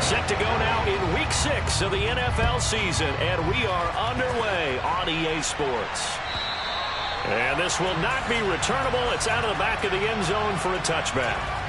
Set to go now in Week 6 of the NFL season, and we are underway on EA Sports. And this will not be returnable. It's out of the back of the end zone for a touchback.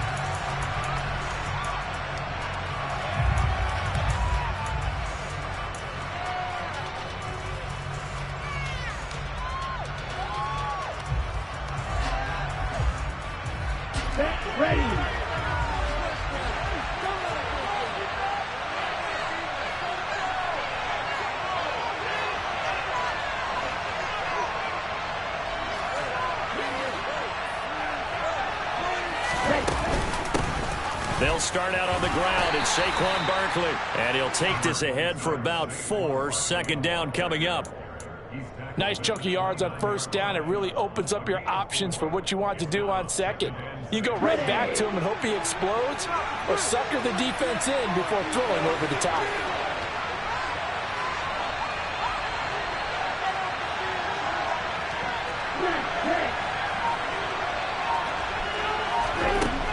They'll start out on the ground. It's Saquon Barkley. And he'll take this ahead for about 4. Second down coming up. Nice chunky yards on first down. It really opens up your options for what you want to do on second. You go right back to him and hope he explodes, or sucker the defense in before throwing over the top.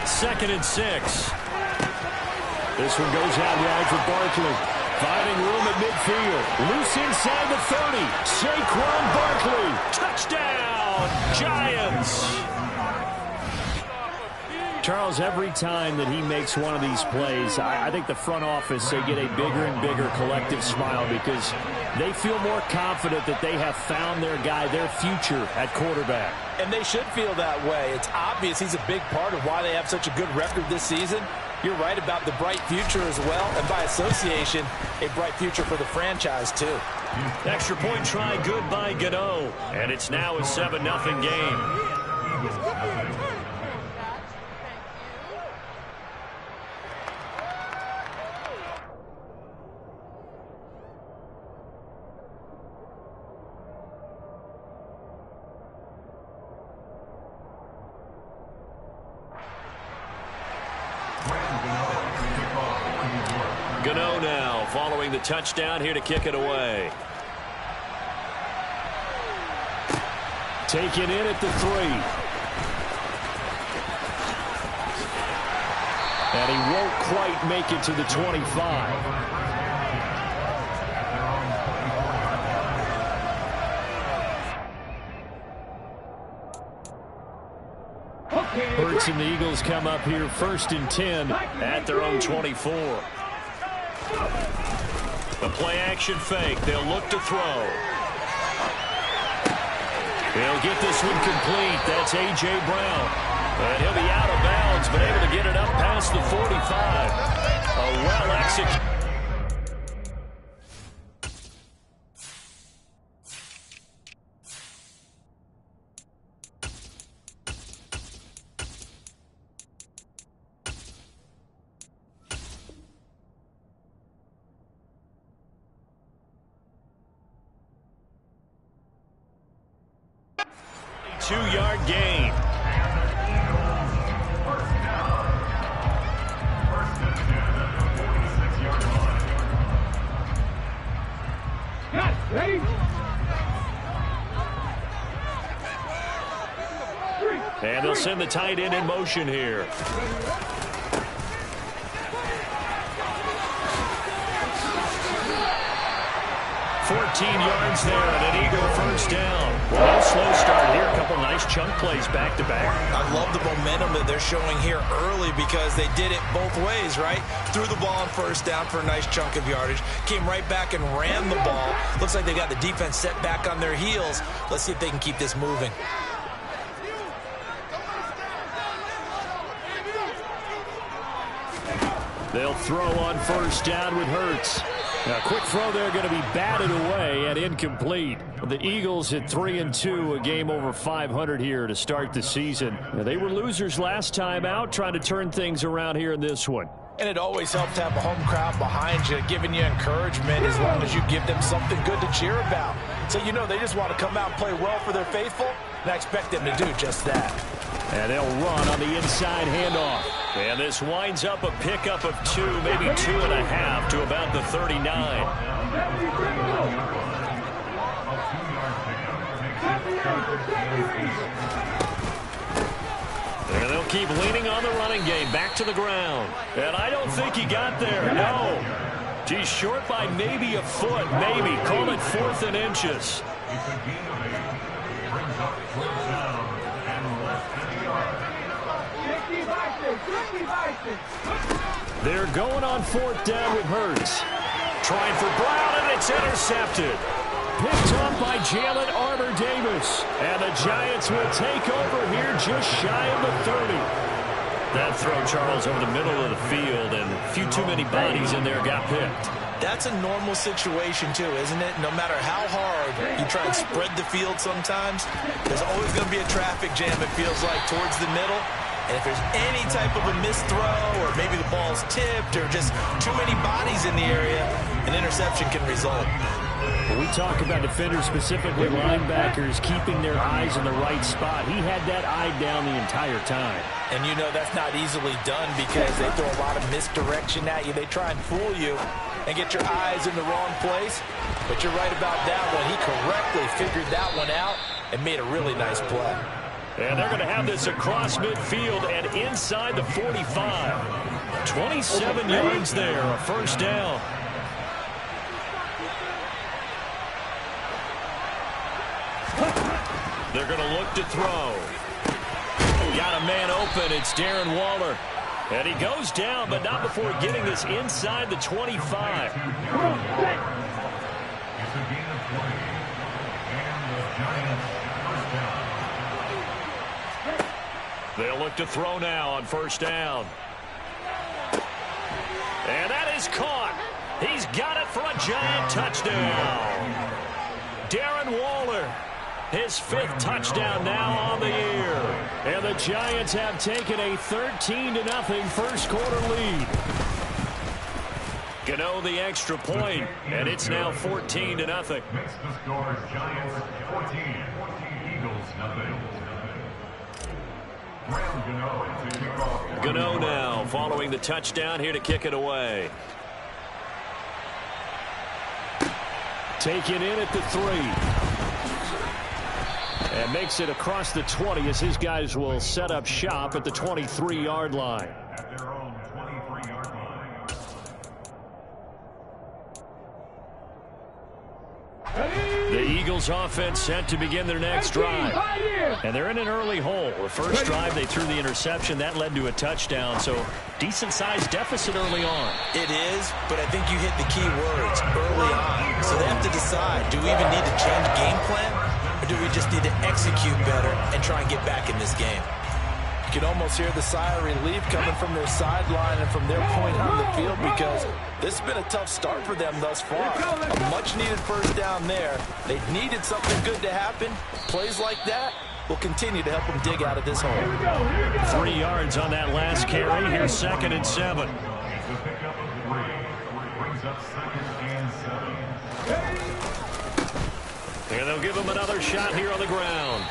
Second and 6. This one goes out wide for Barkley. Finding room at midfield. Loose inside the 30. Saquon Barkley. Touchdown, Giants. Charles, every time that he makes one of these plays, I think the front office, they get a bigger and bigger collective smile because they feel more confident that they have found their guy, their future at quarterback. And they should feel that way. It's obvious he's a big part of why they have such a good record this season. You're right about the bright future as well, and by association, a bright future for the franchise too. Extra point try, good by Gano, and it's now a 7-0 game. Gano now following the touchdown here to kick it away. Taken in at the 3. And he won't quite make it to the 25. Hurts and the Eagles come up here 1st and 10 at their own 24. The play action fake. They'll look to throw. He'll get this one complete. That's A.J. Brown. And he'll be out of bounds, but able to get it up past the 45. A well-executed. Two-yard gain. And they'll send the tight end in motion here. 14 yards there and an Eagle first down. Well, slow start here. A couple nice chunk plays back-to-back. I love the momentum that they're showing here early because they did it both ways, right? Threw the ball on first down for a nice chunk of yardage. Came right back and ran the ball. Looks like they got the defense set back on their heels. Let's see if they can keep this moving. They'll throw on first down with Hurts. A quick throw there going to be batted away and incomplete. The Eagles at 3-2, a game over 500 here to start the season. Now, they were losers last time out, trying to turn things around here in this one. And it always helps to have a home crowd behind you, giving you encouragement as long as you give them something good to cheer about. So you know they just want to come out and play well for their faithful, and I expect them to do just that. And they'll run on the inside handoff. And this winds up a pickup of 2, maybe 2.5 to about the 39. And they'll keep leaning on the running game. Back to the ground. And I don't think he got there. No. He's short by maybe a foot. Maybe. Call it 4th and inches. They're going on 4th down with Hurts. Trying for Brown, and it's intercepted. Picked up by Jalen Armour-Davis. And the Giants will take over here just shy of the 30. That throw, Charles, over the middle of the field, and a few too many bodies in there got picked. That's a normal situation, too, isn't it? No matter how hard you try and spread the field sometimes, there's always going to be a traffic jam, it feels like, towards the middle. And if there's any type of a missed throw, or maybe the ball's tipped, or just too many bodies in the area, an interception can result. When we talk about defenders, specifically linebackers, keeping their eyes in the right spot, he had that eye down the entire time. And you know that's not easily done because they throw a lot of misdirection at you. They try and fool you and get your eyes in the wrong place. But you're right about that one. He correctly figured that one out and made a really nice play. And they're going to have this across midfield and inside the 45. 27 yards there, a 1st down. They're going to look to throw. Got a man open. It's Darren Waller. And he goes down, but not before getting this inside the 25. They'll look to throw now on 1st down. And that is caught. He's got it for a Giant touchdown. Darren Waller, his 5th touchdown now on the year. And the Giants have taken a 13-0 first quarter lead. Gano the extra point, and it's now 14-0. Next to score, Giants 14, Eagles nothing. Gano now following the touchdown here to kick it away. Taken in at the 3. And makes it across the 20 as his guys will set up shop at the 23-yard line. At their own 23-yard line. The Eagles offense set to begin their next drive. And they're in an early hole. The first drive they threw the interception. That led to a touchdown. So decent-sized deficit early on. It is, but I think you hit the key words early on. So they have to decide, do we even need to change game plan? Or do we just need to execute better and try and get back in this game? You can almost hear the sigh of relief coming from their sideline and from their point on the field because this has been a tough start for them thus far. A much-needed 1st down there. They needed something good to happen. Plays like that will continue to help them dig out of this hole. 3 yards on that last carry. Here's 2nd and 7. It's the pickup of 3. Brings up 2nd and 7. And they'll give him another shot here on the ground.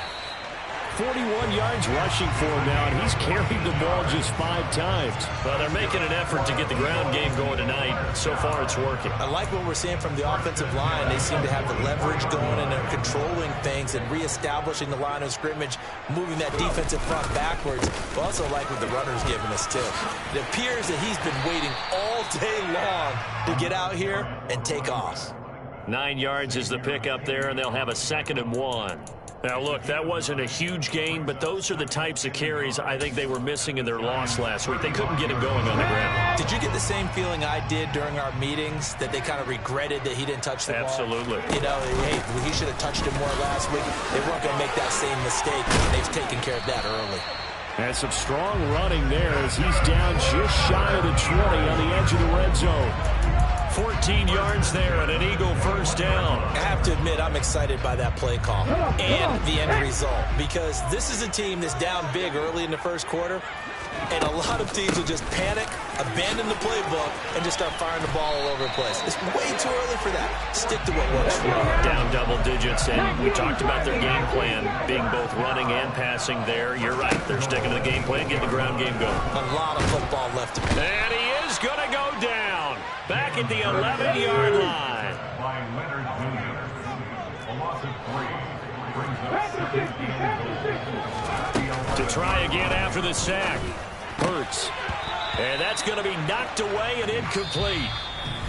41 yards rushing for him now, and he's carried the ball just 5 times. Well, they're making an effort to get the ground game going tonight. So far, it's working. I like what we're seeing from the offensive line. They seem to have the leverage going, and they're controlling things and reestablishing the line of scrimmage, moving that defensive front backwards. But also like what the runner's giving us, too. It appears that he's been waiting all day long to get out here and take off. 9 yards is the pickup there, and they'll have a 2nd and 1. Now, look, that wasn't a huge gain, but those are the types of carries I think they were missing in their loss last week. They couldn't get him going on the ground. Did you get the same feeling I did during our meetings, that they kind of regretted that he didn't touch the ball? Absolutely. You know, hey, he should have touched him more last week. They weren't going to make that same mistake. They've taken care of that early. And some strong running there as he's down just shy of the 20 on the edge of the red zone. 14 yards there and an Eagle 1st down. I have to admit, I'm excited by that play call and the end result, because this is a team that's down big early in the first quarter, and a lot of teams will just panic, abandon the playbook, and just start firing the ball all over the place. It's way too early for that. Stick to what works for you. Down double digits, and we talked about their game plan being both running and passing there. You're right. They're sticking to the game plan, getting the ground game going. A lot of football left to play. And he is going to go down. Back at the 11-yard line. By Leonard Williams. A loss of 3. To try again after the sack. Hurts. And that's going to be knocked away and incomplete.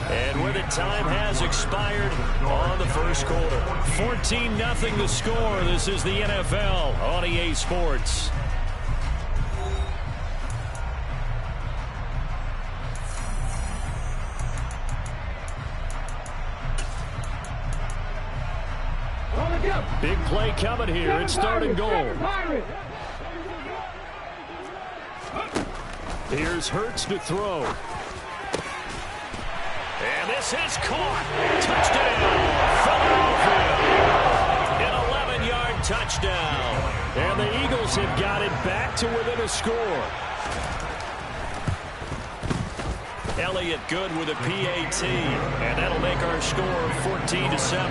And with it, time has expired on the first quarter. 14-0 the score. This is the NFL on EA Sports. Big play coming here. It's third and goal. Here's Hurts to throw. And this is caught. Touchdown, Philadelphia. An 11-yard touchdown. And the Eagles have got it back to within a score. Elliott good with a PAT. And that'll make our score 14-7.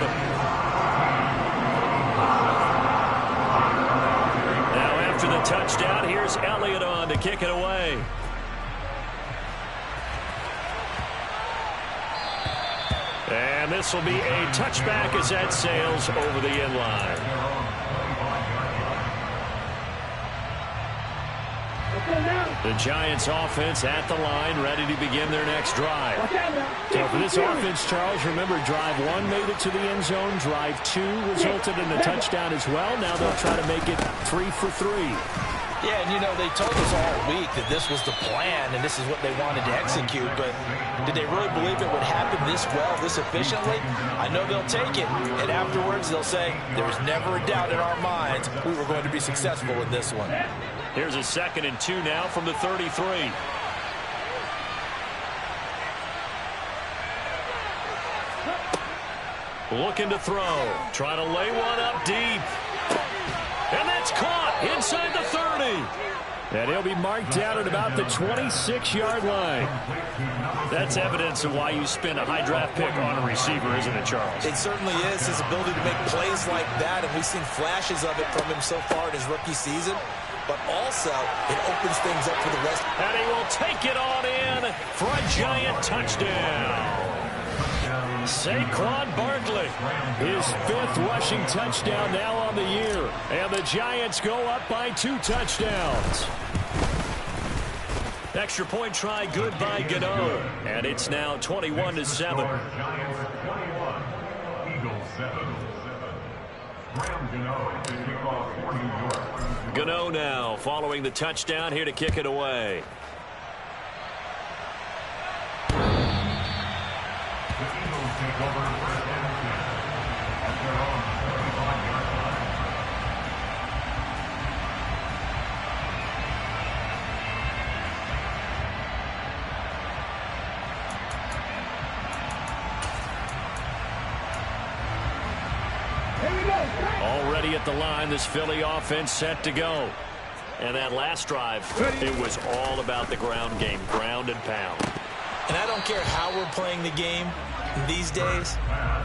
Now after the touchdown, here's Elliott on to kick it away. And this will be a touchback as that sails over the end line. The Giants offense at the line, ready to begin their next drive. So for this offense, Charles, remember drive 1 made it to the end zone. Drive 2 resulted in a touchdown as well. Now they'll try to make it 3 for 3. Yeah, and you know, they told us all week that this was the plan and this is what they wanted to execute, but did they really believe it would happen this well, this efficiently? I know they'll take it, and afterwards they'll say, there was never a doubt in our minds we were going to be successful in this one. Here's a 2nd and 2 now from the 33. Looking to throw. Trying to lay one up deep. And that's caught inside the 30. And he'll be marked down at about the 26-yard line. That's evidence of why you spend a high draft pick on a receiver, isn't it, Charles? It certainly is. His ability to make plays like that, and we've seen flashes of it from him so far in his rookie season. But also, it opens things up for the rest. And he will take it on in for a Giant touchdown. Saquon Barkley, his 5th rushing touchdown now on the year. And the Giants go up by 2 touchdowns. Extra point try good by Gano. And it's now 21-7. Giants 21, Eagles 7. Graham Gano to kick off for New York. Gano now following the touchdown here to kick it away. Take over first and 10 at their own 35-yard line. Already at the line, this Philly offense set to go. And that last drive, it was all about the ground game, ground and pound. And I don't care how we're playing the game these days,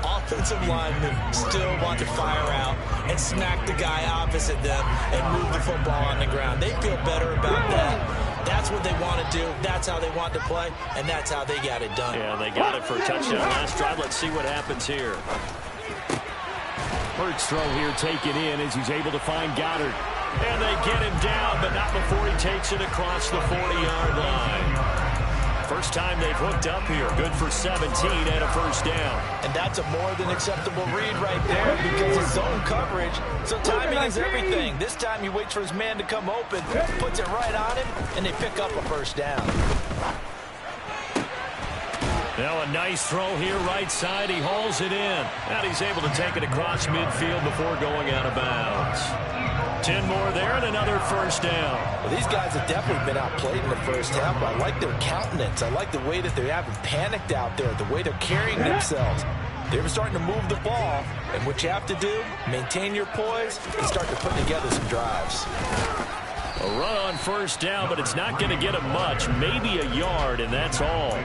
offensive linemen still want to fire out and smack the guy opposite them and move the football on the ground. They feel better about that. That's what they want to do. That's how they want to play, and that's how they got it done. Yeah, they got it for a touchdown last drive. Let's see what happens here. Hurts throw here taken in as he's able to find Goddard. And they get him down, but not before he takes it across the 40-yard line. First time they've hooked up here. Good for 17 and a first down. And that's a more than acceptable read right there because it's zone coverage. So timing is everything. This time he waits for his man to come open, puts it right on him, and they pick up a first down. Now a nice throw here right side. He hauls it in. And he's able to take it across midfield before going out of bounds. 10 more there and another first down. Well, these guys have definitely been outplayed in the first half, but I like their countenance. I like the way that they haven't panicked out there, the way they're carrying themselves. They were starting to move the ball, and what you have to do, maintain your poise and start to put together some drives. A run on first down, but it's not going to get him much. Maybe a yard, and that's all.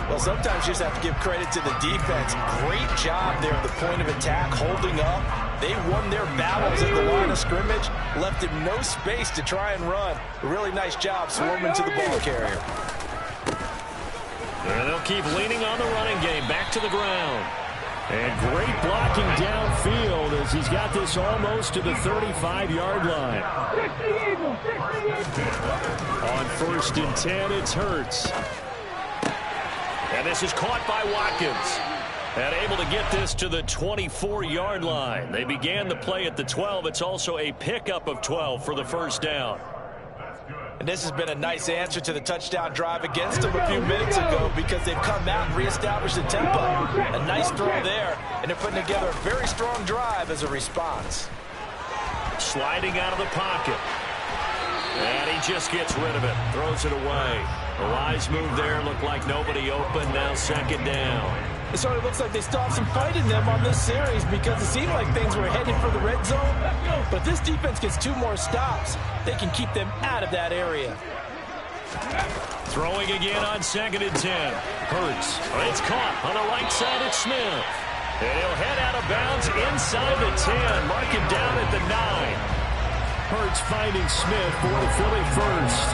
Well, sometimes you just have to give credit to the defense. Great job there at the point of attack, holding up. They won their battles at the line of scrimmage, left him no space to try and run. A really nice job swarming to the ball carrier. And they'll keep leaning on the running game. Back to the ground. And great blocking downfield as he's got this almost to the 35-yard line. On 1st and 10, it's Hurts. And this is caught by Watkins. And able to get this to the 24-yard line. They began the play at the 12. It's also a pickup of 12 for the first down. And this has been a nice answer to the touchdown drive against them a few minutes ago because they've come out and reestablished the tempo. A nice throw there, and they're putting together a very strong drive as a response. Sliding out of the pocket. And he just gets rid of it. Throws it away. A wise move there. Looked like nobody open. Now 2nd down. It sort of looks like they still have some fight in them on this series because it seemed like things were headed for the red zone. But this defense gets 2 more stops. They can keep them out of that area. Throwing again on 2nd and 10. Hurts. It's caught on the right side at Smith. And he'll head out of bounds inside the 10. Mark him down at the 9. Hurts finding Smith for the Philly first.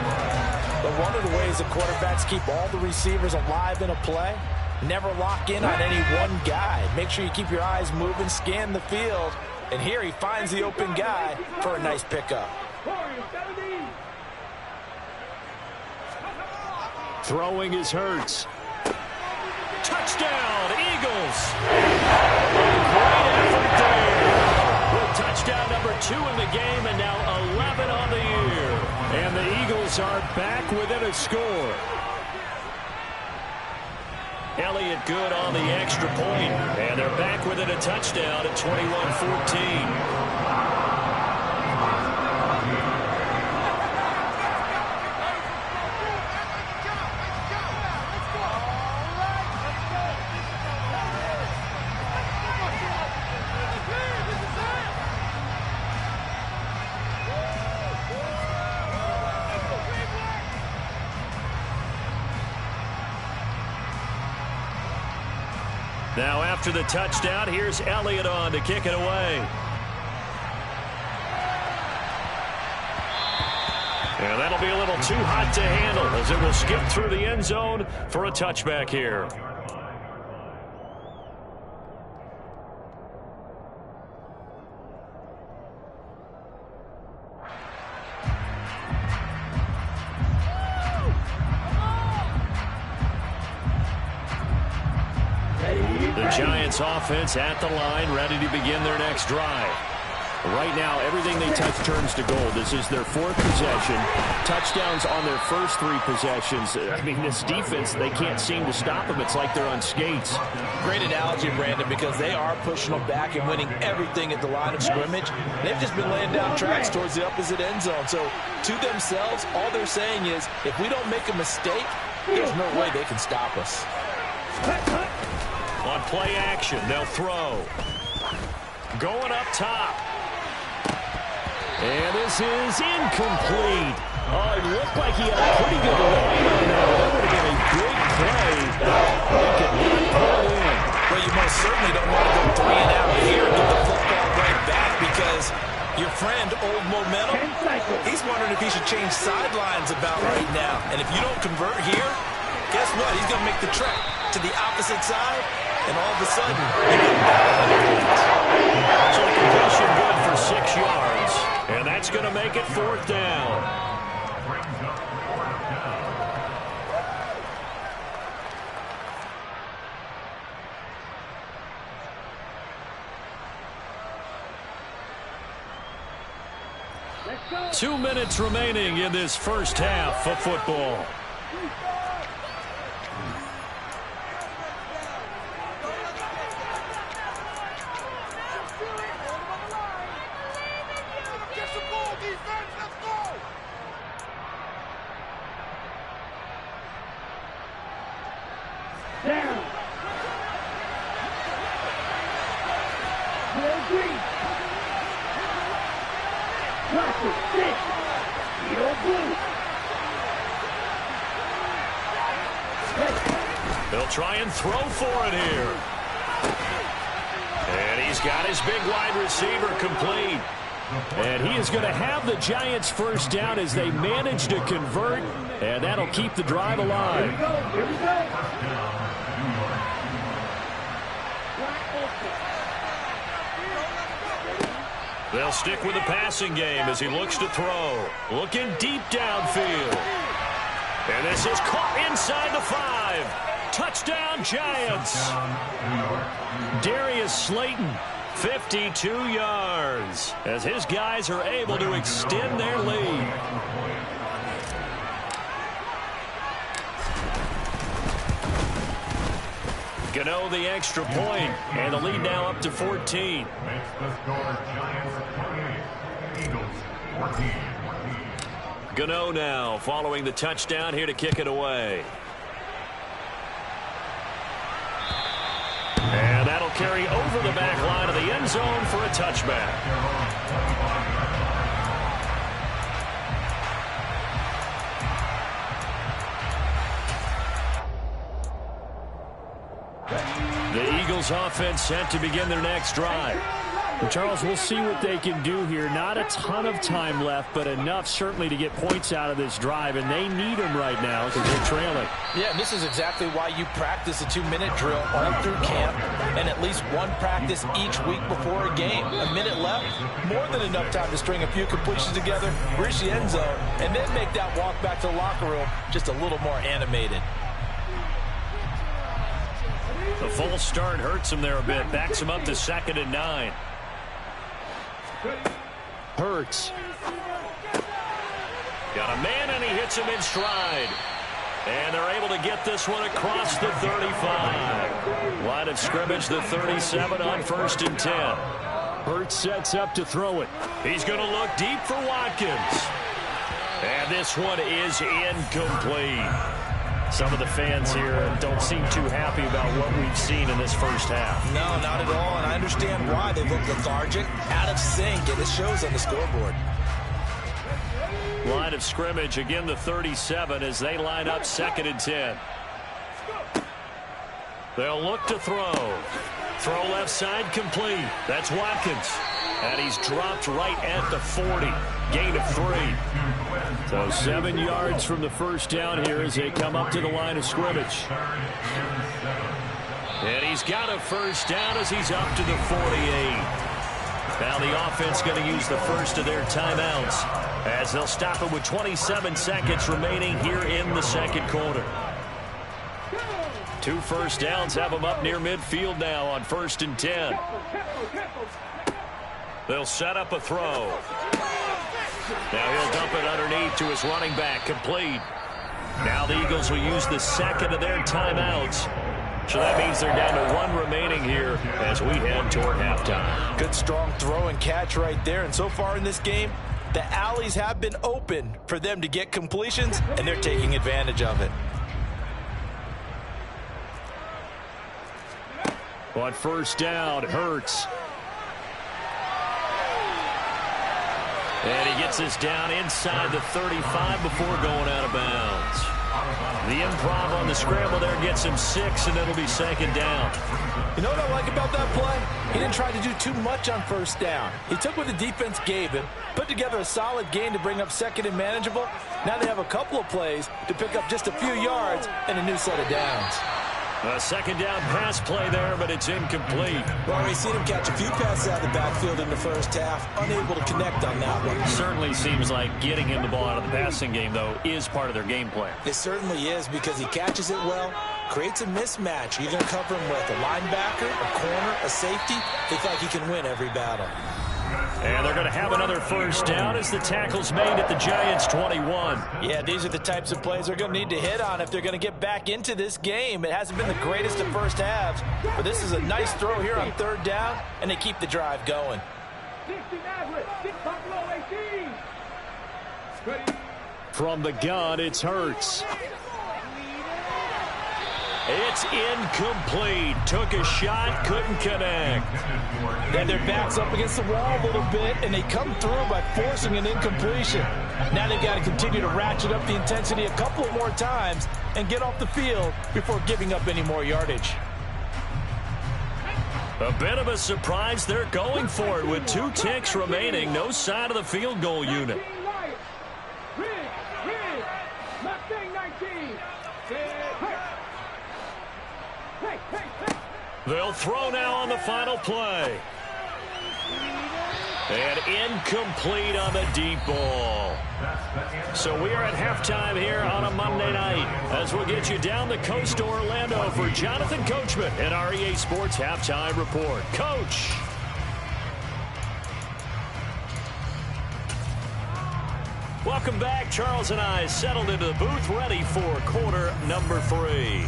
But one of the ways the quarterbacks keep all the receivers alive in a play, never lock in on any one guy. Make sure you keep your eyes moving, scan the field. And here he finds the open guy for a nice pickup. Throwing is Hurts. Touchdown, Eagles. Great effort there. With touchdown number 2 in the game and now 11 on the year. And the Eagles are back within a score. Elliott good on the extra point. And they're back within a touchdown at 21-14. Now after the touchdown, here's Elliott on to kick it away. And that'll be a little too hot to handle as it will skip through the end zone for a touchback here. The Giants offense at the line, ready to begin their next drive. Right now, everything they touch turns to gold. This is their 4th possession. Touchdowns on their first 3 possessions. I mean, this defense, they can't seem to stop them. It's like they're on skates. Great analogy, Brandon, because they are pushing them back and winning everything at the line of scrimmage. They've just been laying down tracks towards the opposite end zone. So, to themselves, all they're saying is, if we don't make a mistake, there's no way they can stop us. On play action, they'll throw. Going up top. And this is incomplete. Oh, it looked like he had a pretty good line on that. That would have been a big play. He could not pull it in. Well, you most certainly don't want to go 3 and out here and get the football right back because your friend, Old Momentum, he's wondering if he should change sidelines about right now. And if you don't convert here, guess what? He's going to make the trek to the opposite side, and all of a sudden, you get back. So the completion good for 6 yards, and that's going to make it 4th down. Let's go. 2 minutes remaining in this first half of football. They'll try and throw for it here. And he's got his big wide receiver complete. And he is going to have the Giants first down as they manage to convert. And that'll keep the drive alive. Here we go. They'll stick with the passing game as he looks to throw. Looking deep downfield. And this is caught inside the 5. Touchdown, Giants. Darius Slayton, 52 yards, as his guys are able to extend their lead. Gano the extra point, and the lead now up to 14. Makes the score Giants 28, Eagles 14. Gano now following the touchdown here to kick it away. And that'll carry over the back line of the end zone for a touchback. The Eagles offense set to begin their next drive. Well, Charles, we'll see what they can do here. Not a ton of time left, but enough certainly to get points out of this drive, and they need them right now because they're trailing. Yeah, and this is exactly why you practice a 2-minute drill all through camp and at least one practice each week before a game. A minute left, more than enough time to string a few completions together, reach the end zone, and then make that walk back to the locker room just a little more animated. The false start hurts him there a bit. Backs him up to 2nd and 9. Hurts. Got a man, and he hits him in stride. And they're able to get this one across the 35. Line of scrimmage, the 37 on 1st and 10. Hurts sets up to throw it. He's going to look deep for Watkins. And this one is incomplete. Some of the fans here don't seem too happy about what we've seen in this first half. No, not at all, and I understand why. They look lethargic, out of sync, and it shows on the scoreboard. Line of scrimmage, again the 37 as they line up 2nd and 10. They'll look to throw. Throw left side complete. That's Watkins. And he's dropped right at the 40. Gain of 3. So 7 yards from the first down here as they come up to the line of scrimmage. And he's got a first down as he's up to the 48. Now the offense going to use the first of their timeouts as they'll stop it with 27 seconds remaining here in the second quarter. 2 first downs have them up near midfield now on 1st and 10. They'll set up a throw. Now he'll dump it underneath to his running back, complete. Now the Eagles will use the second of their timeouts. So that means they're down to 1 remaining here as we head toward halftime. Good strong throw and catch right there. And so far in this game, the alleys have been open for them to get completions, and they're taking advantage of it. On first down, Hurts. And he gets this down inside the 35 before going out of bounds. The improv on the scramble there gets him 6, and it'll be 2nd down. You know what I like about that play? He didn't try to do too much on first down. He took what the defense gave him, put together a solid gain to bring up 2nd and manageable. Now they have a couple of plays to pick up just a few yards and a new set of downs. A 2nd down pass play there, but it's incomplete. Well, we've seen him catch a few passes out of the backfield in the first half, unable to connect on that one. Certainly seems like getting him the ball out of the passing game, though, is part of their game plan. It certainly is because he catches it well, creates a mismatch. You're going to cover him with a linebacker, a corner, a safety. They think he can win every battle. And they're going to have another first down as the tackle's made at the Giants' 21. Yeah, these are the types of plays they're going to need to hit on if they're going to get back into this game. It hasn't been the greatest of first halves, but this is a nice throw here on 3rd down, and they keep the drive going. From the gun, it's Hurts. It's incomplete. Took a shot, couldn't connect. Then their back's up against the wall a little bit, and they come through by forcing an incompletion. Now they've got to continue to ratchet up the intensity a couple more times and get off the field before giving up any more yardage. A bit of a surprise. They're going for it with 2 ticks remaining. No sign of the field goal unit. They'll throw now on the final play. And incomplete on the deep ball. So we are at halftime here on a Monday night as we'll get you down the coast to Orlando for Jonathan Coachman and our EA Sports Halftime Report. Coach. Welcome back. Charles and I settled into the booth ready for quarter number 3.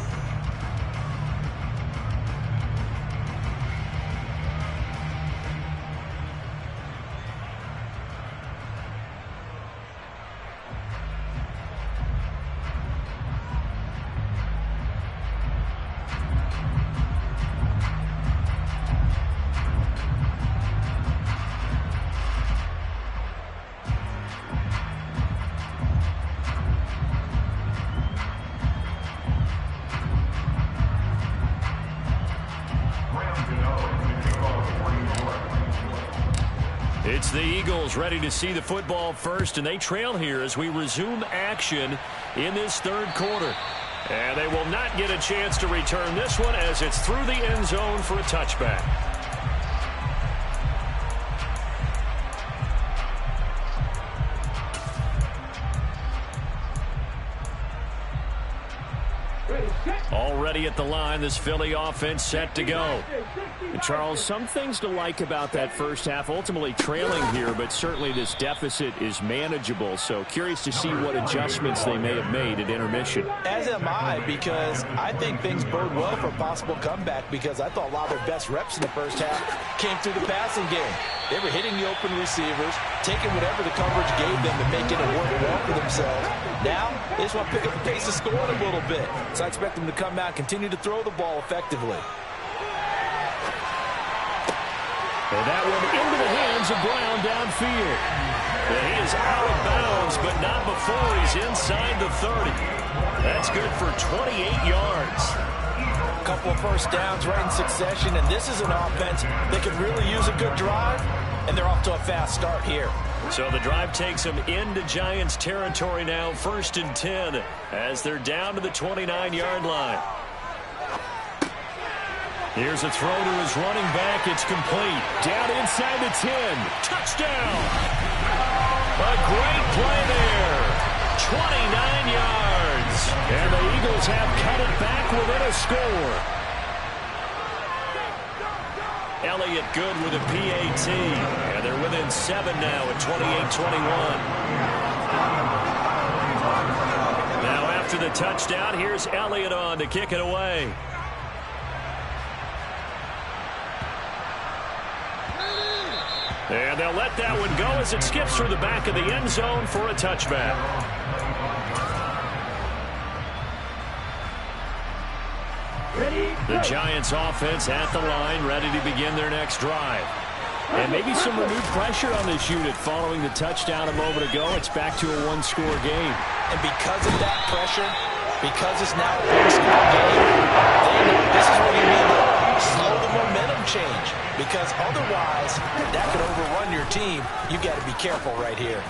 It's the Eagles ready to see the football first, and they trail here as we resume action in this third quarter. And they will not get a chance to return this one as it's through the end zone for a touchback. Already at the line, this Philly offense set to go. And Charles, some things to like about that first half. Ultimately trailing here, but certainly this deficit is manageable. So curious to see what adjustments they may have made at intermission. As am I, because I think things bode well for a possible comeback, because I thought a lot of their best reps in the first half came through the passing game. They were hitting the open receivers, taking whatever the coverage gave them and making it work well for themselves. Now, they just want to pick up the pace of scoring a little bit. So I expect them to come out and continue to throw the ball effectively. And that one into the hands of Brown downfield. And he is out of bounds, but not before he's inside the 30. That's good for 28 yards. A couple of first downs right in succession, and this is an offense that could really use a good drive, and they're off to a fast start here. So the drive takes them into Giants territory now, 1st and 10, as they're down to the 29-yard line. Here's a throw to his running back. It's complete. Down inside the 10. Touchdown! A great play there. 29 yards. And the Eagles have cut it back within a score. Elliott good with a PAT. And they're within 7 now at 28-21. Now after the touchdown, here's Elliott on to kick it away. And they'll let that one go as it skips through the back of the end zone for a touchback. The Giants offense at the line, ready to begin their next drive. And maybe some renewed pressure on this unit following the touchdown a moment ago. It's back to a one-score game. And because of that pressure, because it's now a one-score game, they know this is what you need to slow the momentum change. Because otherwise, that could overrun your team. You got to be careful right here.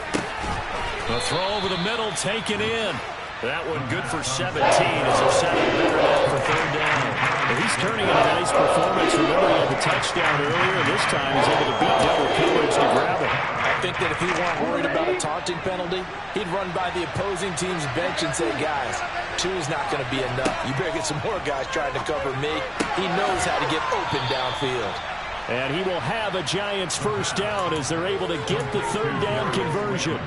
The throw over the middle, taken in. That one good for 17 as they're setting better now for third down. And he's turning in a nice performance. Remember, he had the touchdown earlier. This time he's able to beat double coverage to grab it. I think that if he weren't worried about a taunting penalty, he'd run by the opposing team's bench and say, guys, 2 is not going to be enough. You better get some more guys trying to cover me. He knows how to get open downfield. And he will have a Giants first down as they're able to get the third down conversion.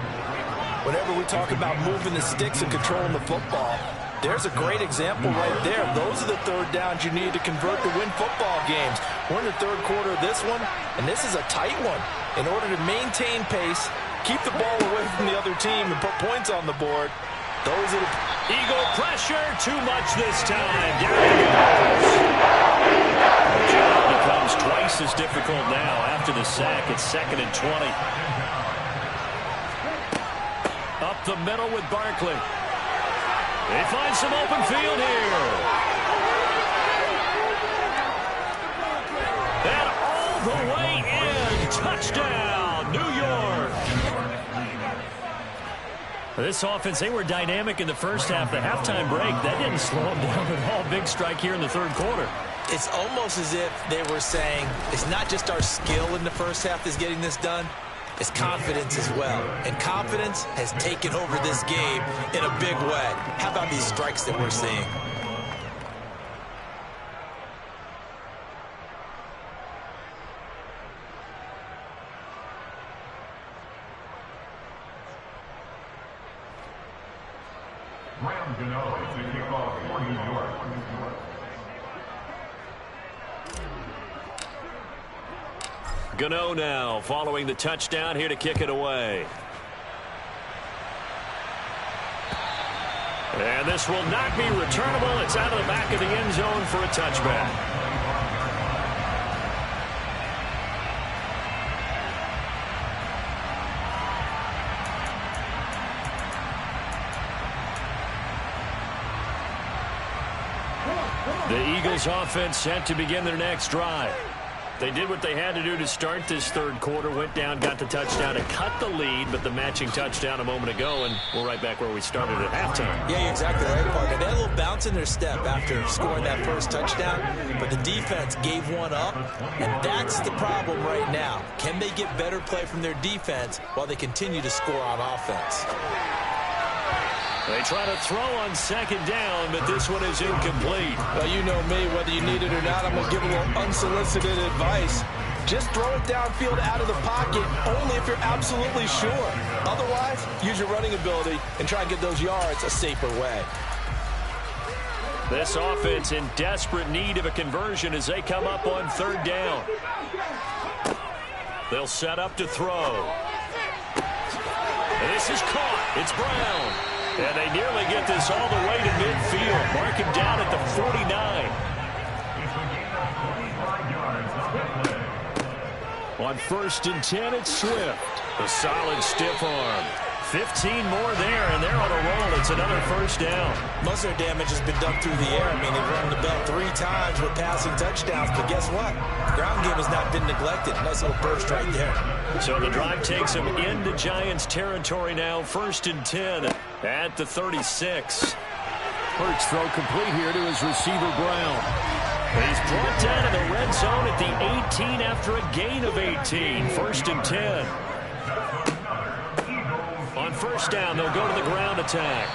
Whenever we talk about moving the sticks and controlling the football, there's a great example right there. Those are the third downs you need to convert to win football games. We're in the third quarter of this one, and this is a tight one. In order to maintain pace, keep the ball away from the other team, and put points on the board, those are the... Eagle pressure, too much this time. Down he goes. The job becomes twice as difficult now after the sack. It's 2nd and 20. Up the middle with Barkley. They find some open field here. And all the way in. Touchdown, New York. This offense, they were dynamic in the first half. The halftime break, that didn't slow them down at all. Big strike here in the third quarter. It's almost as if they were saying, it's not just our skill in the first half that's getting this done, it's confidence as well. And confidence has taken over this game in a big way. How about these strikes that we're seeing? Gano now following the touchdown here to kick it away. And this will not be returnable. It's out of the back of the end zone for a touchback. The Eagles offense set to begin their next drive. They did what they had to do to start this third quarter, went down, got the touchdown to cut the lead, but the matching touchdown a moment ago, and we're right back where we started at halftime. Yeah, you're exactly right, partner. They had a little bounce in their step after scoring that first touchdown, but the defense gave one up, and that's the problem right now. Can they get better play from their defense while they continue to score on offense? They try to throw on second down, but this one is incomplete. Well, you know me, whether you need it or not, I'm going to give a little unsolicited advice. Just throw it downfield out of the pocket, only if you're absolutely sure. Otherwise, use your running ability and try and get those yards a safer way. This offense in desperate need of a conversion as they come up on third down. They'll set up to throw. And this is caught. It's Brown. And they nearly get this all the way to midfield. Mark him down at the 49. On 1st and 10, it's Swift. A solid stiff arm. 15 more there, and they're on a roll. It's another first down. Most of their damage has been done through the air. I mean, they've run the bell 3 times with passing touchdowns, but guess what? Ground game has not been neglected. Nice little burst right there. So the drive takes them into Giants territory now. 1st and 10 at the 36. Hurts throw complete here to his receiver, Brown. He's brought down in the red zone at the 18 after a gain of 18. 1st and 10. On first down, they'll go to the ground attack.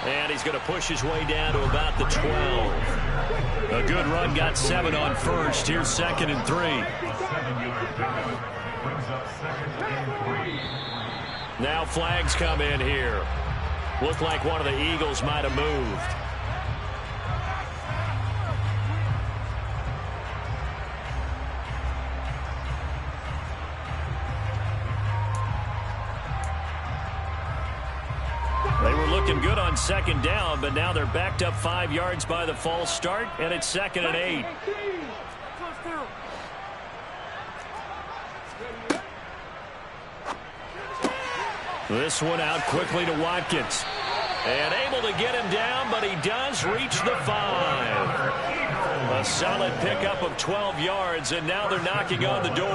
And he's going to push his way down to about the 12. A good run, got 7 on first. Here's 2nd and 3. Now flags come in here. Looked like one of the Eagles might have moved. They were looking good on 2nd down, but now they're backed up 5 yards by the false start, and it's 2nd and 8. This one out quickly to Watkins. And able to get him down, but he does reach the 5. A solid pickup of 12 yards, and now they're knocking on the door.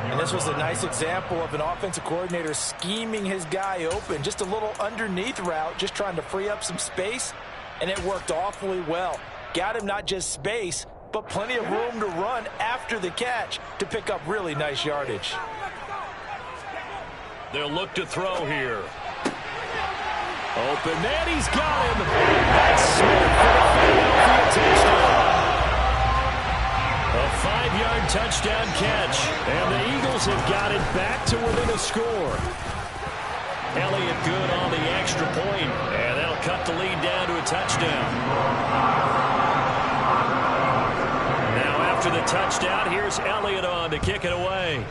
And this was a nice example of an offensive coordinator scheming his guy open. Just a little underneath route, just trying to free up some space, and it worked awfully well. Got him not just space, but plenty of room to run after the catch to pick up really nice yardage. They'll look to throw here. Open man, he's got him. That's Smith for the Philadelphia touchdown. A 5-yard touchdown catch, and the Eagles have got it back to within a score. Elliott good on the extra point, and that'll cut the lead down to a touchdown. Now after the touchdown, here's Elliott on to kick it away.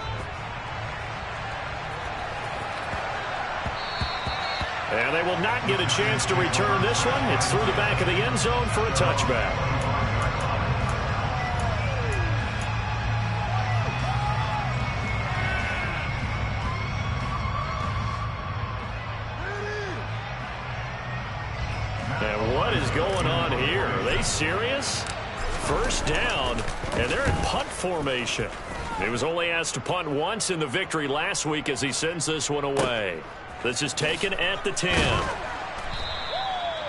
And they will not get a chance to return this one. It's through the back of the end zone for a touchback. And what is going on here? Are they serious? First down, and they're in punt formation. He was only asked to punt once in the victory last week as he sends this one away. This is taken at the 10.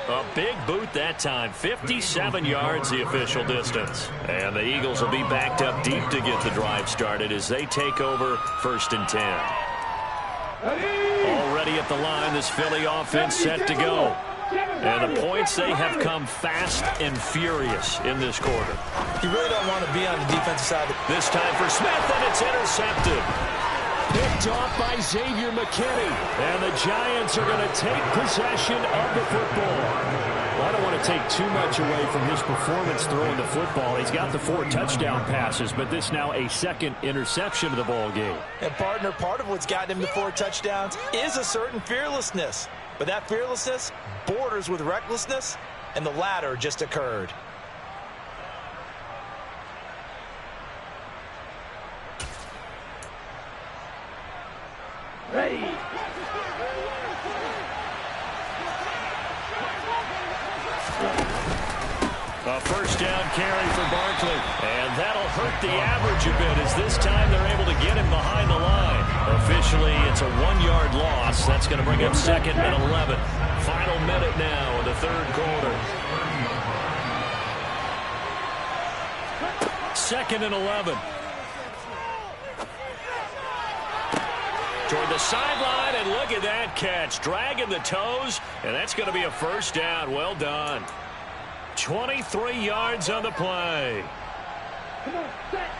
A big boot that time. 57 yards the official distance. And the Eagles will be backed up deep to get the drive started as they take over 1st and 10. Already at the line, this Philly offense set to go. And the points, they have come fast and furious in this quarter. You really don't want to be on the defensive side. This time for Smith, and it's intercepted. Picked off by Xavier McKinney. And the Giants are going to take possession of the football. Well, I don't want to take too much away from his performance throwing the football. He's got the 4 touchdown passes, but this now a 2nd interception of the ball game. And, partner, part of what's gotten him to 4 touchdowns is a certain fearlessness. But that fearlessness borders with recklessness, and the latter just occurred. Ready. A 1st down carry for Barkley. And that'll hurt the average a bit as this time they're able to get him behind the line. Officially, it's a 1-yard loss. That's going to bring up 2nd and 11. Final minute now of the 3rd quarter. 2nd and 11. Toward the sideline, and look at that catch. Dragging the toes, and that's going to be a 1st down. Well done. 23 yards on the play. Come on, set.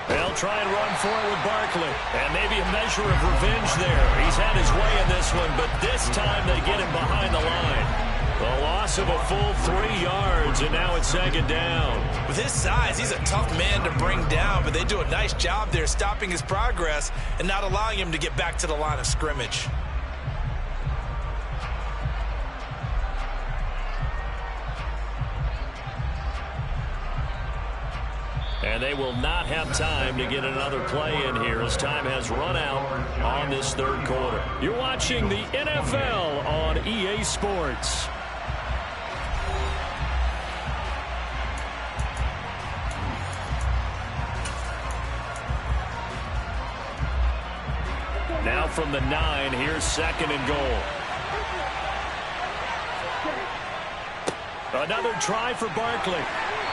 They'll try and run for it with Barkley. And maybe a measure of revenge there. He's had his way in this one, but this time they get him behind the line. The loss of a full 3 yards, and now it's 2nd down. With his size, he's a tough man to bring down, but they do a nice job there stopping his progress and not allowing him to get back to the line of scrimmage. And they will not have time to get another play in here as time has run out on this 3rd quarter. You're watching the NFL on EA Sports. Now from the 9, here's 2nd and goal. Another try for Barkley.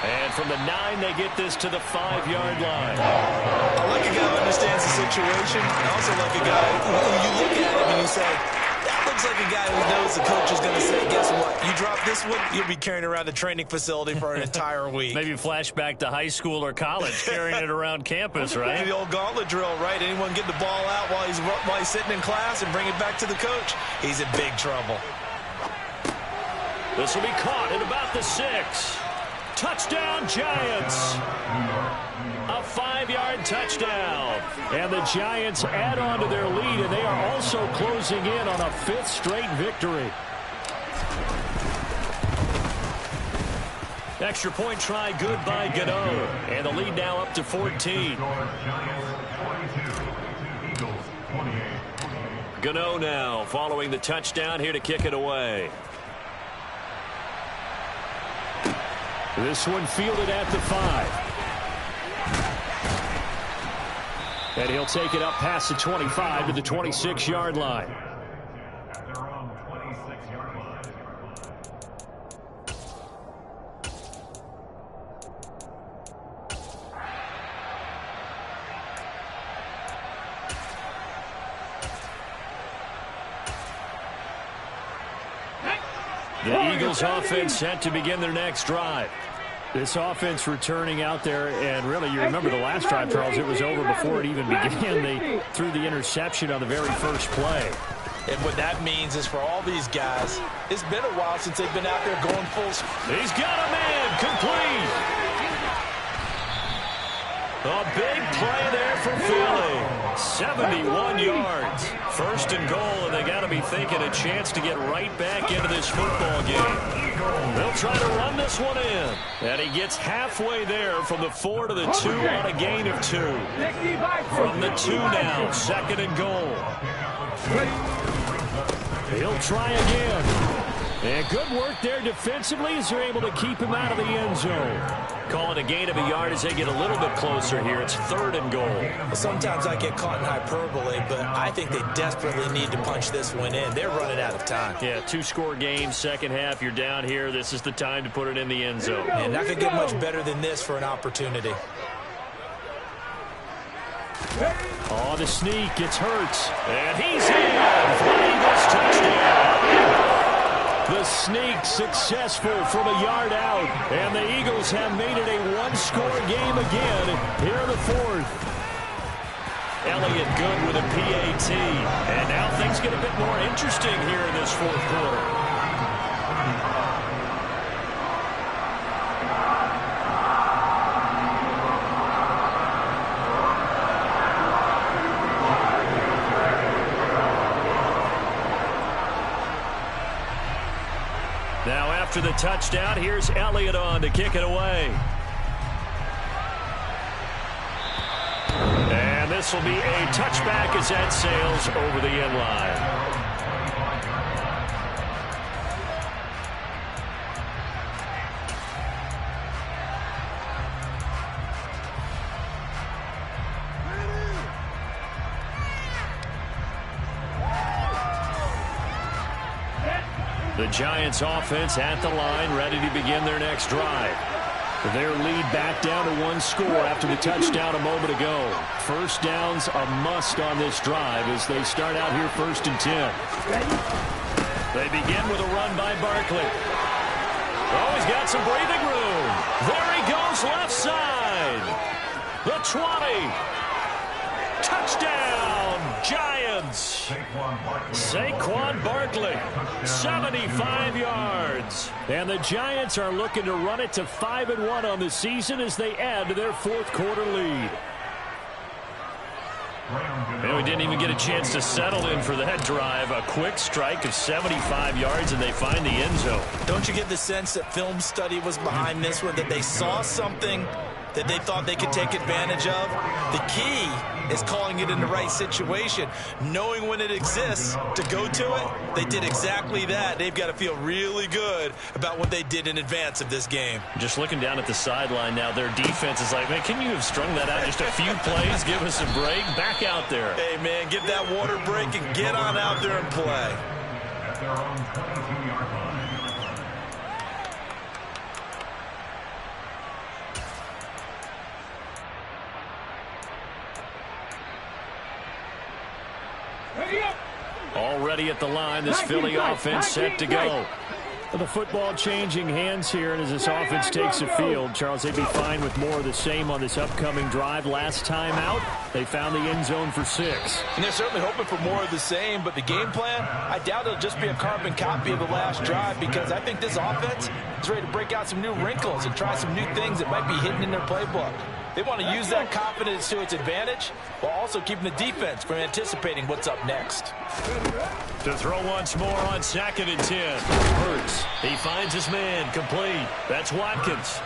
And from the 9, they get this to the 5-yard line. I like a guy who understands the situation. I also like a guy who you look at him and you say, that looks like a guy who knows the coach is going to say, guess what? You drop this one, you'll be carrying around the training facility for an entire week. Maybe flashback to high school or college, carrying it around campus, right? The old gauntlet drill, right? Anyone get the ball out while he's sitting in class and bring it back to the coach? He's in big trouble. This will be caught at about the 6. Touchdown, Giants. A 5-yard touchdown. And the Giants add on to their lead, and they are also closing in on a 5th straight victory. Extra point try good by Gano. And the lead now up to 14. Gano now following the touchdown here to kick it away. This one fielded at the 5. And he'll take it up past the 25 to the 26-yard line. They're on the 26-yard line. The Eagles offense set to begin their next drive. This offense returning out there, and really, you remember the last drive, Charles, it was over before it even began. They threw the interception on the very first play. And what that means is for all these guys, it's been a while since they've been out there going full speed. He's got a man complete. A big play there for Philly. 71 yards. 1st and goal, and they got to be thinking a chance to get right back into this football game. They'll try to run this one in. And he gets halfway there from the 4 to the 2 on a gain of 2. From the 2 now, 2nd and goal. He'll try again. And good work there defensively as they're able to keep him out of the end zone. Call it a gain of a yard as they get a little bit closer here. It's 3rd and goal. Well, sometimes I get caught in hyperbole, but I think they desperately need to punch this one in. They're running out of time. Yeah, 2-score game, second half. You're down here. This is the time to put it in the end zone. And not going to get much better than this for an opportunity. Oh, the sneak. It's Hurts. And he's in for an Eagles touchdown. The sneak successful from a yard out. And the Eagles have made it a one-score game again here in the 4th. Elliott good with a PAT. And now things get a bit more interesting here in this 4th quarter. Now after the touchdown, here's Elliott on to kick it away. And this will be a touchback as that sails over the end line. The Giants offense at the line, ready to begin their next drive. Their lead back down to 1 score after the touchdown a moment ago. First down's a must on this drive as they start out here 1st and 10. They begin with a run by Barkley. Oh, he's got some breathing room. There he goes left side. The 20. Touchdown, Giants. Saquon Barkley, 75 yards. And the Giants are looking to run it to 5-1 on the season as they add to their 4th quarter lead. And we didn't even get a chance to settle in for that drive. A quick strike of 75 yards, and they find the end zone. Don't you get the sense that film study was behind this one, that they saw something that they thought they could take advantage of? The key is calling it in the right situation, knowing when it exists to go to it. They did exactly that. They've got to feel really good about what they did in advance of this game. Just looking down at the sideline now, their defense is like, man, can you have strung that out just a few plays? Give us a break. Back out there. Hey, man, give that water break and get on out there and play. At their own 22-yard line. Already at the line, this Philly offense set to go. The football changing hands here, and as this offense takes the field, Charles, they'd be fine with more of the same on this upcoming drive. Last time out, they found the end zone for 6. And they're certainly hoping for more of the same, but the game plan, I doubt it'll just be a carbon copy of the last drive, because I think this offense is ready to break out some new wrinkles and try some new things that might be hidden in their playbook. They want to use that confidence to its advantage while also keeping the defense from anticipating what's up next. To throw once more on 2nd and 10. Hurts. He finds his man complete. That's Watkins.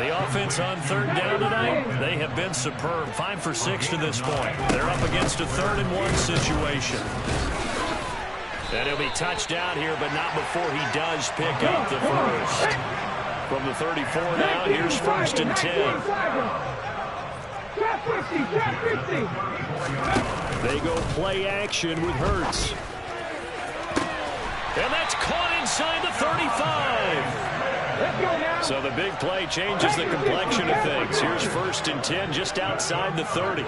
The offense on 3rd down tonight, they have been superb. 5 for 6 to this point. They're up against a 3rd and 1 situation. And he'll be touched down here, but not before he does pick up the first. From the 34 now, here's 1st and 10. They go play action with Hurts. And that's caught inside the 35. So the big play changes the complexion of things. Here's 1st and 10 just outside the 30.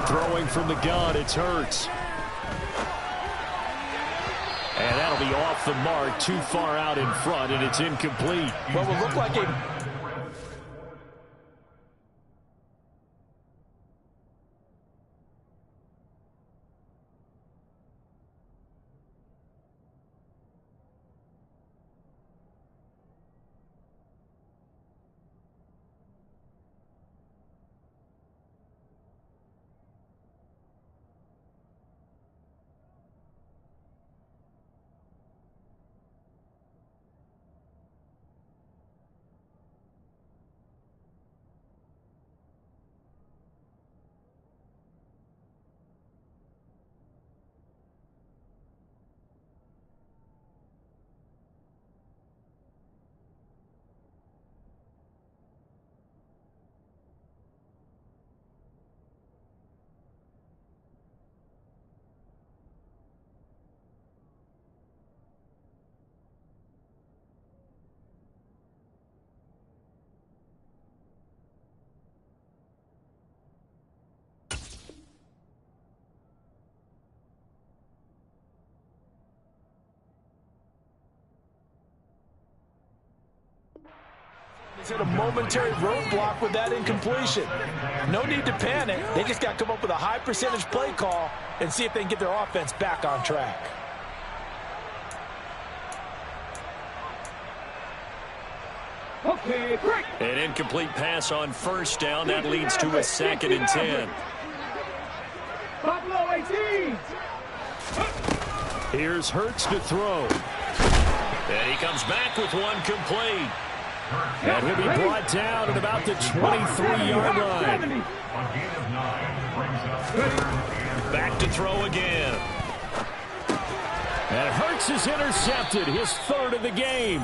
Throwing from the gun, it's Hurts. And that'll be off the mark, too far out in front, and it's incomplete. What will look like a defense hit a momentary roadblock with that incompletion. No need to panic. They just got to come up with a high percentage play call and see if they can get their offense back on track. Okay, break. An incomplete pass on first down. That leads to a 2nd and 10. Buffalo 18. Here's Hurts to throw. And he comes back with one complete. And he'll be brought down at about the 23-yard line. Back to throw again. And Hurts is intercepted, his 3rd of the game.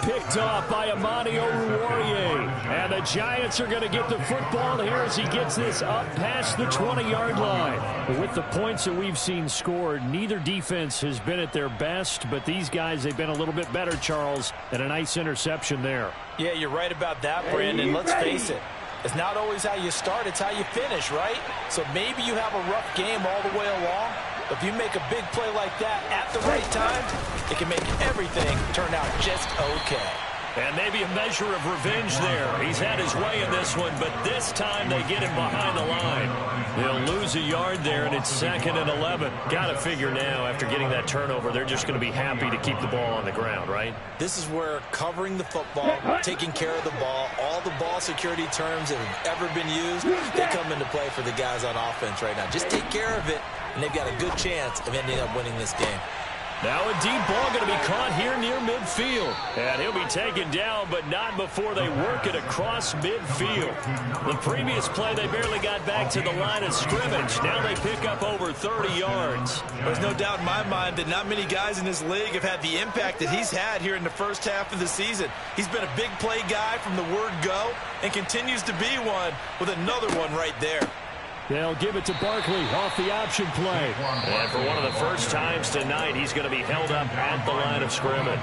Picked off by Amani Oruwariye. And the Giants are going to get the football here as he gets this up past the 20-yard line. With the points that we've seen scored, neither defense has been at their best, but these guys, they've been a little bit better, Charles, and a nice interception there. Yeah, you're right about that, Brandon. Let's face it. It's not always how you start, it's how you finish, right? So maybe you have a rough game all the way along. If you make a big play like that at the right time, it can make everything turn out just okay. And maybe a measure of revenge there. He's had his way in this one, but this time they get him behind the line. They'll lose a yard there, and it's 2nd and 11. Got to figure now, after getting that turnover, they're just going to be happy to keep the ball on the ground, right? This is where covering the football, taking care of the ball, all the ball security terms that have ever been used, they come into play for the guys on offense right now. Just take care of it, and they've got a good chance of ending up winning this game. Now a deep ball going to be caught here near midfield. And he'll be taken down, but not before they work it across midfield. The previous play, they barely got back to the line of scrimmage. Now they pick up over 30 yards. There's no doubt in my mind that not many guys in this league have had the impact that he's had here in the first half of the season. He's been a big play guy from the word go and continues to be one with another one right there. They'll give it to Barkley off the option play. And for one of the first times tonight, he's going to be held up at the line of scrimmage.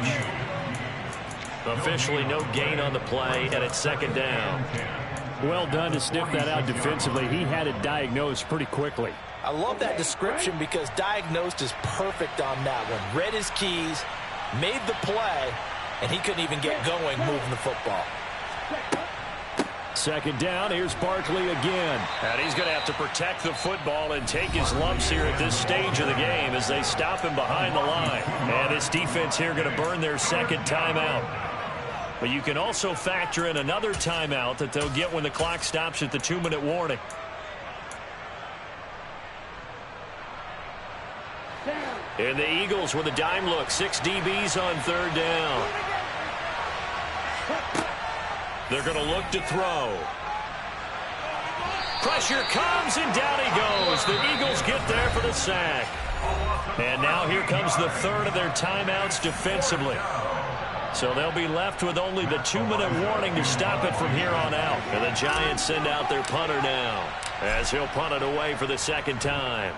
Officially no gain on the play, and it's 2nd down. Well done to sniff that out defensively. He had it diagnosed pretty quickly. I love that description because diagnosed is perfect on that one. Read his keys, made the play, and he couldn't even get going moving the football. 2nd down, here's Barkley again. And he's going to have to protect the football and take his lumps here at this stage of the game as they stop him behind the line. And this defense here going to burn their 2nd timeout. But you can also factor in another timeout that they'll get when the clock stops at the 2-minute warning. And the Eagles with a dime look, 6 DBs on 3rd down. They're going to look to throw. Pressure comes, and down he goes. The Eagles get there for the sack. And now here comes the 3rd of their timeouts defensively. So they'll be left with only the 2-minute warning to stop it from here on out. And the Giants send out their punter now as he'll punt it away for the 2nd time.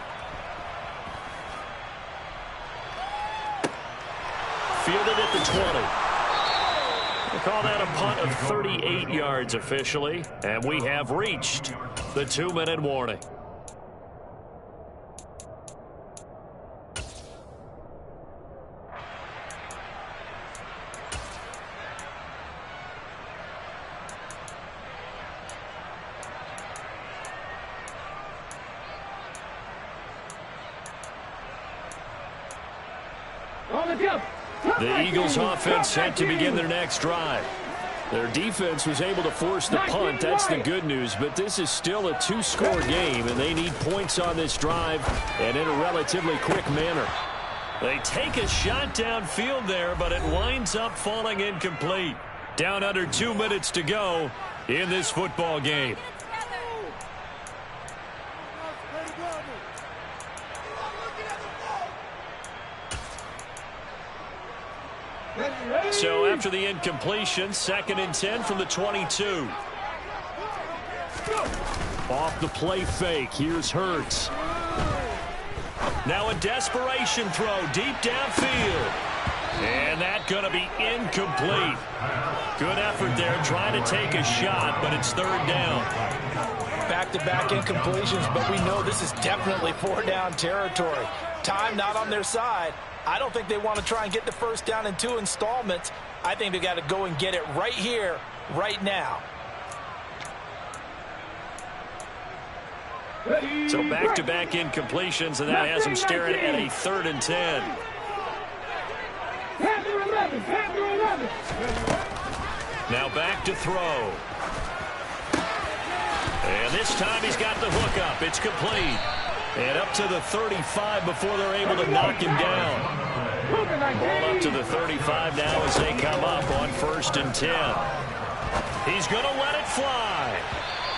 Fielded at the 20. We'll call that a punt of 38 yards officially, and we have reached the 2-minute warning. The Eagles offense set to begin their next drive. Their defense was able to force the punt. That's the good news. But this is still a 2-score game, and they need points on this drive and in a relatively quick manner. They take a shot downfield there, but it winds up falling incomplete. Down under 2 minutes to go in this football game. So after the incompletion, 2nd and 10 from the 22. Off the play fake, here's Hurts. Now a desperation throw deep downfield. And that's going to be incomplete. Good effort there trying to take a shot, but it's 3rd down. Back-to-back incompletions, but we know this is definitely 4-down territory. Time not on their side. I don't think they want to try and get the 1st down in 2 installments. I think they got to go and get it right here right now. So back-to-back incompletions, and that has him staring at a 3rd and 10. Now back to throw. And this time he's got the hook up. It's complete. And up to the 35 before they're able to knock him down. Ball up to the 35 now as they come up on 1st and 10. He's going to let it fly.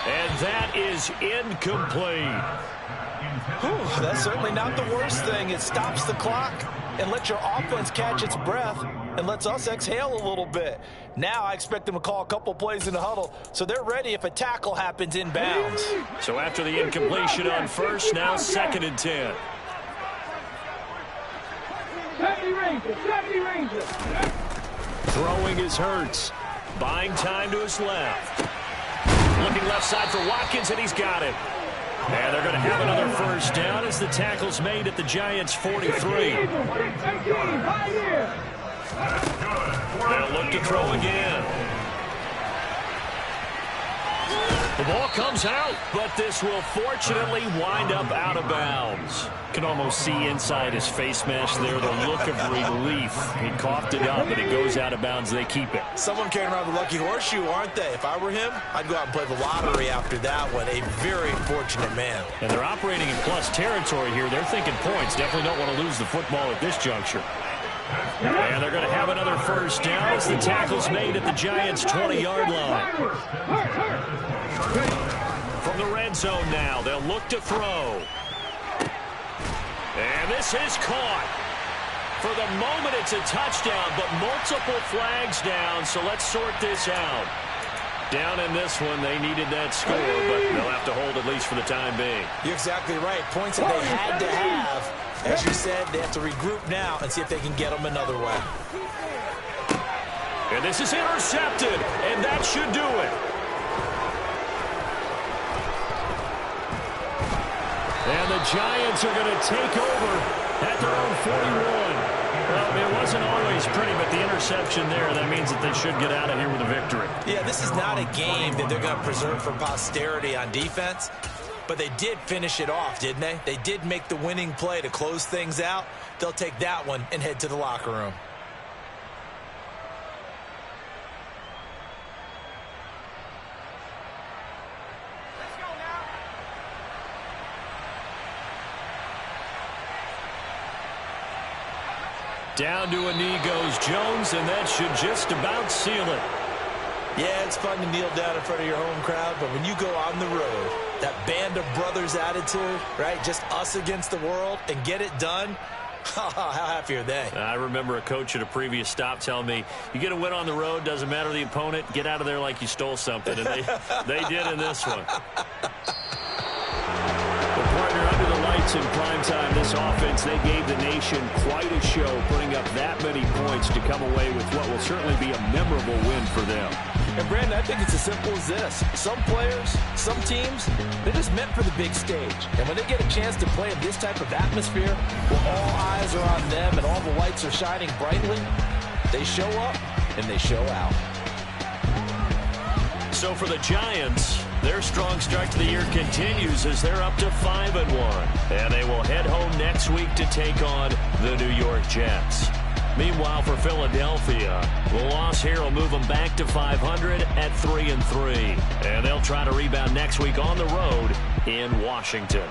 And that is incomplete. Whew, that's certainly not the worst thing. It stops the clock and lets your offense catch its breath and lets us exhale a little bit. Now I expect them to call a couple plays in the huddle so they're ready if a tackle happens inbounds. So after the incompletion on 1st, now 2nd and 10. Throwing is Hurts. Buying time to his left. Looking left side for Watkins, and he's got it. And they're going to have another 1st down as the tackle's made at the Giants' 43. They'll look to throw again. The ball comes out, but this will fortunately wind up out of bounds. You can almost see inside his face mesh there the look of relief. He coughed it up, but it goes out of bounds. They keep it. Someone carrying around the lucky horseshoe, aren't they? If I were him, I'd go out and play the lottery after that one. A very fortunate man. And they're operating in plus territory here. They're thinking points. Definitely don't want to lose the football at this juncture. And they're going to have another 1st down as the tackle's made at the Giants' 20-yard line. From the red zone now, they'll look to throw. And this is caught. For the moment, it's a touchdown, but multiple flags down, so let's sort this out. Down in this one, they needed that score, but they'll have to hold at least for the time being. You're exactly right. Points that they had to have. As you said, they have to regroup now and see if they can get them another way. And this is intercepted, and that should do it. And the Giants are going to take over at their own 41. Well, it wasn't always pretty, but the interception there, that means that they should get out of here with a victory. Yeah, this is not a game that they're going to preserve for posterity on defense, but they did finish it off, didn't they? They did make the winning play to close things out. They'll take that one and head to the locker room. Down to a knee goes Jones, and that should just about seal it. Yeah, it's fun to kneel down in front of your home crowd, but when you go on the road, that band of brothers attitude, right, just us against the world, and get it done, how happy are they? I remember a coach at a previous stop telling me, you get a win on the road, doesn't matter the opponent, get out of there like you stole something, and they did in this one. Under the lights in primetime, this offense, they gave the nation quite a show, putting up that many points to come away with what will certainly be a memorable win for them. And, Brandon, I think it's as simple as this. Some players, some teams, they're just meant for the big stage. And when they get a chance to play in this type of atmosphere, where all eyes are on them and all the lights are shining brightly, they show up and they show out. So for the Giants, their strong start to the year continues as they're up to 5-1. And they will head home next week to take on the New York Jets. Meanwhile, for Philadelphia, the loss here will move them back to 500 at 3-3. And they'll try to rebound next week on the road in Washington.